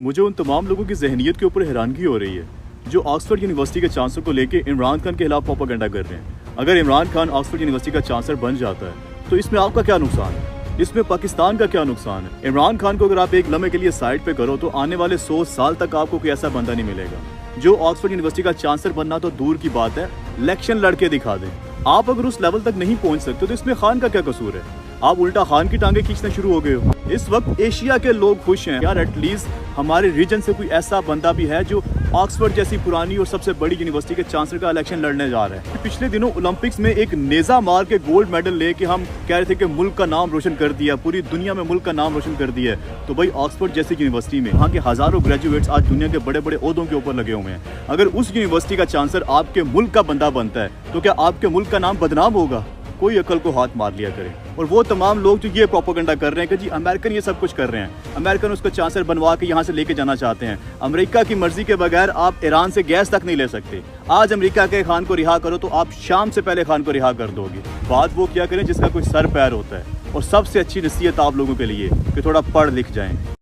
मुझे उन तमाम लोगों की ज़हनियत के ऊपर हैरानगी हो रही है जो ऑक्सफोर्ड यूनिवर्सिटी के चांसलर को लेके इमरान खान के खिलाफ प्रोपेगेंडा कर रहे हैं। अगर इमरान खान ऑक्सफोर्ड यूनिवर्सिटी का चांसलर बन जाता है तो इसमें आपका क्या नुकसान है, इसमें पाकिस्तान का क्या नुकसान है। इमरान खान को अगर आप एक लम्हे के लिए साइड पे करो तो आने वाले 100 साल तक आपको कोई ऐसा बंदा नहीं मिलेगा जो ऑक्सफोर्ड यूनिवर्सिटी का चांसलर बनना तो दूर की बात है, इलेक्शन लड़के दिखा दें। आप अगर उस लेवल तक नहीं पहुंच सकते तो इसमें खान का क्या कसूर है। आप उल्टा खान की टांगे खींचना शुरू हो गए हो। इस वक्त एशिया के लोग खुश हैं यार, एटलीस्ट हमारे रीजन से कोई ऐसा बंदा भी है जो ऑक्सफोर्ड जैसी पुरानी और सबसे बड़ी यूनिवर्सिटी के चांसलर का इलेक्शन लड़ने जा रहा है। पिछले दिनों ओलंपिक्स में एक नेजा मार के गोल्ड मेडल लेके हम कह रहे थे कि मुल्क का नाम रोशन कर दिया, पूरी दुनिया में मुल्क का नाम रोशन कर दिया है। तो भाई ऑक्सफोर्ड जैसी यूनिवर्सिटी में वहाँ के हजारों ग्रेजुएट्स आज दुनिया के बड़े बड़े ओहदों के ऊपर लगे हुए हैं। अगर उस यूनिवर्सिटी का चांसलर आपके मुल्क का बंदा बनता है तो क्या आपके मुल्क का नाम बदनाम होगा? कोई अकल को हाथ मार लिया करे। और वो तमाम लोग जो ये प्रोपेगेंडा कर रहे हैं कि जी अमेरिकन ये सब कुछ कर रहे हैं, अमेरिकन उसको चांसलर बनवा के यहाँ से लेके जाना चाहते हैं, अमेरिका की मर्जी के बगैर आप ईरान से गैस तक नहीं ले सकते। आज अमेरिका के खान को रिहा करो तो आप शाम से पहले खान को रिहा कर दोगे। बात वो क्या करें जिसका कोई सर पैर होता है। और सबसे अच्छी नसीहत आप लोगों के लिए कि थोड़ा पढ़ लिख जाएं।